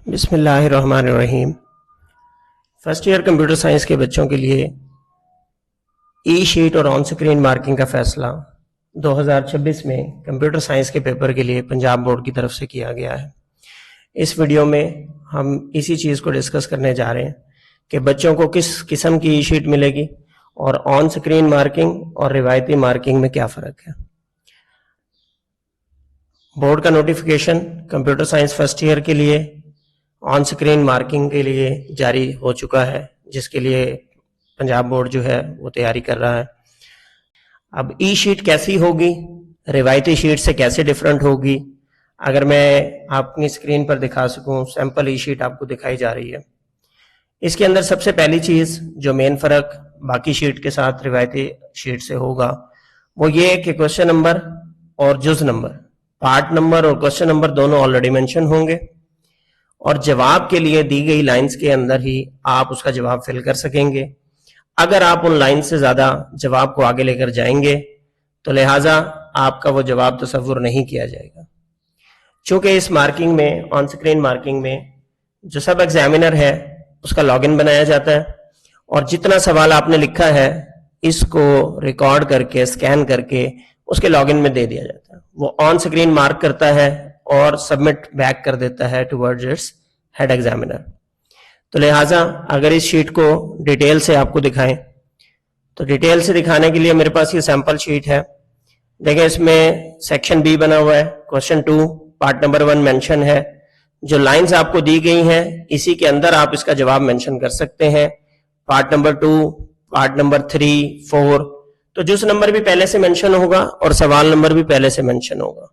بسم اللہ الرحمن الرحیم۔ فرسٹ ایئر کمپیوٹر سائنس کے بچوں کے لیے ای شیٹ اور آن سکرین مارکنگ کا فیصلہ 2026 میں کمپیوٹر سائنس کے پیپر کے لیے پنجاب بورڈ کی طرف سے کیا گیا ہے۔ اس ویڈیو میں ہم اسی چیز کو ڈسکس کرنے جا رہے ہیں کہ بچوں کو کس قسم کی ای شیٹ ملے گی اور آن سکرین مارکنگ اور روایتی مارکنگ میں کیا فرق ہے۔ بورڈ کا notification computer science first year کے لیے آن سکرین مارکنگ کے لیے جاری ہو چکا ہے، جس کے لیے پنجاب بورڈ جو ہے وہ تیاری کر رہا ہے۔ اب ای شیٹ کیسی ہوگی، روایتی شیٹ سے کیسے ڈیفرنٹ ہوگی، اگر میں آپ اپنی اسکرین پر دکھا سکوں، سیمپل ای شیٹ آپ کو دکھائی جا رہی ہے۔ اس کے اندر سب سے پہلی چیز جو مین فرق باقی شیٹ کے ساتھ روایتی شیٹ سے ہوگا وہ یہ کہ کوشچن نمبر اور جز نمبر، پارٹ نمبر اور کوشچن نمبر دونوں آلریڈی مینشن ہوں گے، اور جواب کے لیے دی گئی لائنز کے اندر ہی آپ اس کا جواب فل کر سکیں گے۔ اگر آپ ان لائن سے زیادہ جواب کو آگے لے کر جائیں گے تو لہٰذا آپ کا وہ جواب تصور نہیں کیا جائے گا۔ چونکہ اس مارکنگ میں، آن سکرین مارکنگ میں، جو سب ایگزامینر ہے اس کا لاگ ان بنایا جاتا ہے، اور جتنا سوال آپ نے لکھا ہے اس کو ریکارڈ کر کے، اسکین کر کے اس کے لاگ ان میں دے دیا جاتا ہے۔ وہ آن سکرین مارک کرتا ہے اور سبمٹ بیک کر دیتا ہے ٹوورڈز اٹس ہیڈ ایگزامینر۔ تو لہٰذا اگر اس شیٹ کو ڈیٹیل سے آپ کو دکھائیں تو ڈیٹیل سے دکھانے کے لیے میرے پاس یہ سیمپل شیٹ ہے۔ دیکھیں اس میں سیکشن بی بنا ہوا ہے، کوشچن 2 پارٹ نمبر 1 مینشن ہے۔ جو لائنز آپ کو دی گئی ہیں اسی کے اندر آپ اس کا جواب مینشن کر سکتے ہیں۔ پارٹ نمبر 2، پارٹ نمبر 3، 4، تو جس نمبر بھی پہلے سے مینشن ہوگا اور سوال نمبر بھی پہلے سے مینشن ہوگا۔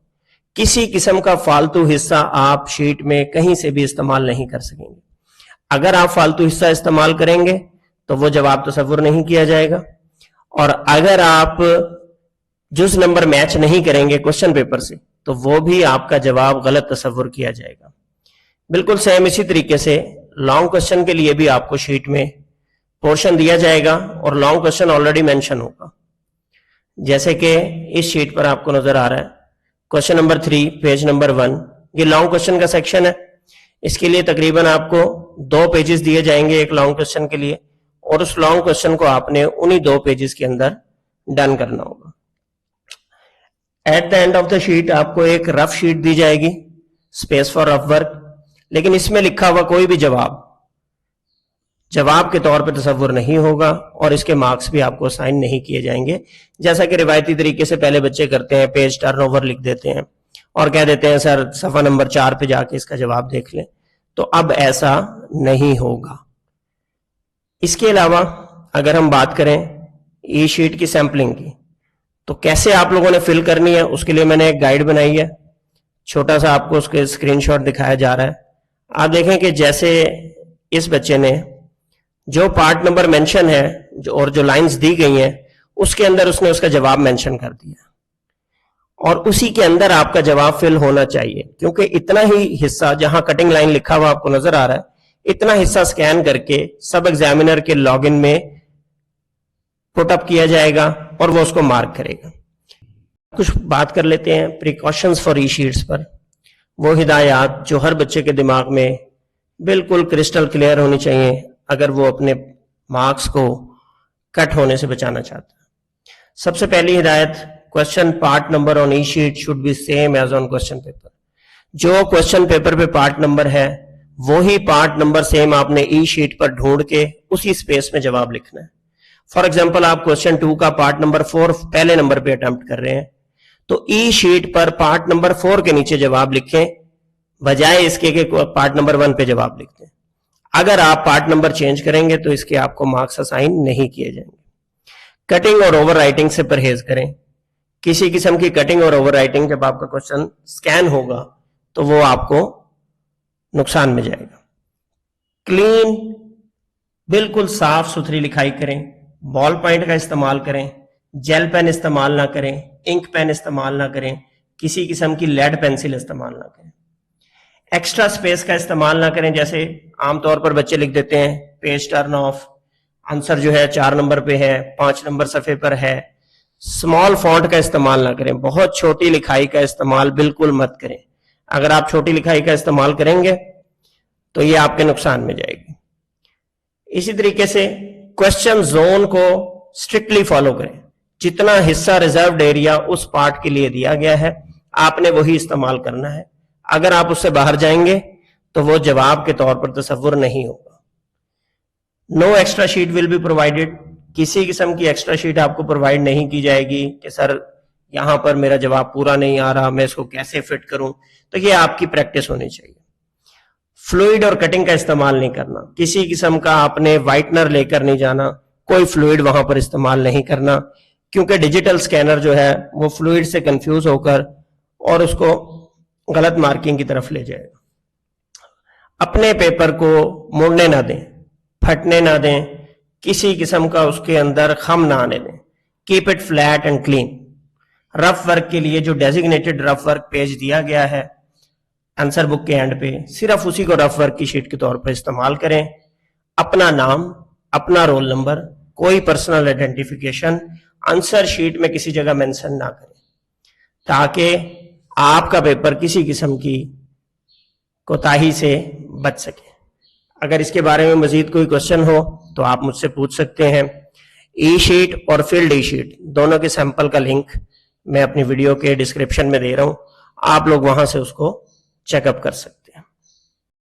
کسی قسم کا فالتو حصہ آپ شیٹ میں کہیں سے بھی استعمال نہیں کر سکیں گے۔ اگر آپ فالتو حصہ استعمال کریں گے تو وہ جواب تصور نہیں کیا جائے گا، اور اگر آپ جز نمبر میچ نہیں کریں گے کوشچن پیپر سے تو وہ بھی آپ کا جواب غلط تصور کیا جائے گا۔ بالکل سیم اسی طریقے سے لانگ کوشچن کے لیے بھی آپ کو شیٹ میں پورشن دیا جائے گا اور لانگ کوشچن آلریڈی مینشن ہوگا، جیسے کہ اس شیٹ پر آپ کو نظر آ رہا ہے۔ کوشچن نمبر 3 پیج نمبر 1، یہ لانگ کوشچن کا سیکشن ہے۔ اس کے لیے تقریباً آپ کو 2 پیجز دیے جائیں گے ایک لانگ کوشچن کے لیے، اور اس لانگ کوشچن کو آپ نے انہی 2 پیجز کے اندر ڈن کرنا ہوگا۔ At the end of the sheet آپ کو ایک رف شیٹ دی جائے گی، اسپیس فار رف ورک، لیکن اس میں لکھا ہوا کوئی بھی جواب کے طور پہ تصور نہیں ہوگا، اور اس کے مارکس بھی آپ کو اسائن نہیں کیے جائیں گے، جیسا کہ روایتی طریقے سے پہلے بچے کرتے ہیں، پیج ٹرن اوور لکھ دیتے ہیں اور کہہ دیتے ہیں سر صفحہ نمبر 4 پہ جا کے اس کا جواب دیکھ لیں۔ تو اب ایسا نہیں ہوگا۔ اس کے علاوہ اگر ہم بات کریں ای شیٹ کی سیمپلنگ کی تو کیسے آپ لوگوں نے فل کرنی ہے، اس کے لیے میں نے ایک گائیڈ بنائی ہے، چھوٹا سا آپ کو اس کے اسکرین شاٹ دکھایا جا رہا ہے۔ آپ دیکھیں کہ جیسے اس بچے نے جو پارٹ نمبر مینشن ہے اور جو لائنز دی گئی ہیں اس کے اندر اس نے اس کا جواب مینشن کر دیا، اور اسی کے اندر آپ کا جواب فل ہونا چاہیے، کیونکہ اتنا ہی حصہ جہاں کٹنگ لائن لکھا ہوا آپ کو نظر آ رہا ہے، اتنا حصہ اسکین کر کے سب ایگزامینر کے لاگ ان میں پٹ اپ کیا جائے گا اور وہ اس کو مارک کرے گا۔ کچھ بات کر لیتے ہیں پریکاشنز فار ای شیٹس پر، وہ ہدایات جو ہر بچے کے دماغ میں بالکل کرسٹل کلیئر ہونی چاہیے اگر وہ اپنے مارکس کو کٹ ہونے سے بچانا چاہتا ہے۔ سب سے پہلی ہدایت، question part number on e sheet should be same as on question paper. جو کوشچن پیپر پہ پارٹ نمبر ہے وہی پارٹ نمبر سیم آپ نے ای شیٹ پر ڈھونڈ کے اسی سپیس میں جواب لکھنا ہے۔ فار ایگزامپل آپ کوشچن 2 کا پارٹ نمبر 4 پہلے نمبر پہ اٹمپٹ کر رہے ہیں تو ای شیٹ پر پارٹ نمبر 4 کے نیچے جواب لکھیں بجائے اس کے کہ پارٹ نمبر 1 پہ جواب لکھتے ہیں۔ اگر آپ پارٹ نمبر چینج کریں گے تو اس کے آپ کو مارکس اسائن نہیں کیے جائیں گے۔ کٹنگ اور اوور رائٹنگ سے پرہیز کریں۔ کسی قسم کی کٹنگ اور اوور رائٹنگ جب آپ کا کوشچن سکین ہوگا تو وہ آپ کو نقصان میں جائے گا۔ کلین، بالکل صاف ستھری لکھائی کریں، بال پوائنٹ کا استعمال کریں، جیل پین استعمال نہ کریں، انک پین استعمال نہ کریں، کسی قسم کی لیڈ پینسل استعمال نہ کریں۔ ایکسٹرا سپیس کا استعمال نہ کریں، جیسے عام طور پر بچے لکھ دیتے ہیں پیج ٹرن آف، آنسر جو ہے 4 نمبر پہ ہے، 5 نمبر صفحے پر ہے۔ اسمال فونٹ کا استعمال نہ کریں، بہت چھوٹی لکھائی کا استعمال بالکل مت کریں۔ اگر آپ چھوٹی لکھائی کا استعمال کریں گے تو یہ آپ کے نقصان میں جائے گی. اسی طریقے سے کوشچن زون کو اسٹرکٹلی فالو کریں. جتنا حصہ ریزروڈ ایریا اس پارٹ کے لیے دیا گیا ہے آپ نے وہی استعمال کرنا ہے. اگر آپ اس سے باہر جائیں گے تو وہ جواب کے طور پر تصور نہیں ہوگا. No extra sheet will be provided. کسی قسم کی ایکسٹرا شیٹ آپ کو پرووائڈ نہیں کی جائے گی کہ سر یہاں پر میرا جواب پورا نہیں آ رہا، میں اس کو کیسے فٹ کروں. تو یہ آپ کی پریکٹس ہونی چاہیے. فلوئڈ اور کٹنگ کا استعمال نہیں کرنا. کسی قسم کا آپ نے وائٹنر لے کر نہیں جانا، کوئی فلوئڈ وہاں پر استعمال نہیں کرنا، کیونکہ ڈیجیٹل سکینر جو ہے وہ فلوئڈ سے کنفیوز ہو کر اور اس کو غلط مارکنگ کی طرف لے جائے گا. اپنے پیپر کو موڑنے نہ دیں، پھٹنے نہ دیں، کسی قسم کا اس کے اندر خم نہ آنے دیں. Keep it flat and clean. Rough work کے لیے جو ڈیزیگنیٹڈ رف ورک پیج دیا گیا ہے آنسر بک کے اینڈ پہ، صرف اسی کو رف ورک کی شیٹ کے طور پر استعمال کریں. اپنا نام، اپنا رول نمبر، کوئی پرسنل آئیڈینٹیفیکیشن آنسر شیٹ میں کسی جگہ مینشن نہ کریں، تاکہ آپ کا پیپر کسی قسم کی کوتاہی سے بچ سکے. اگر اس کے بارے میں مزید کوئی کوشچن ہو تو آپ مجھ سے پوچھ سکتے ہیں. ای شیٹ اور فیلڈ ای شیٹ دونوں کے سیمپل کا لنک میں اپنی ویڈیو کے ڈسکرپشن میں دے رہا ہوں، آپ لوگ وہاں سے اس کو چیک اپ کر سکتے ہیں.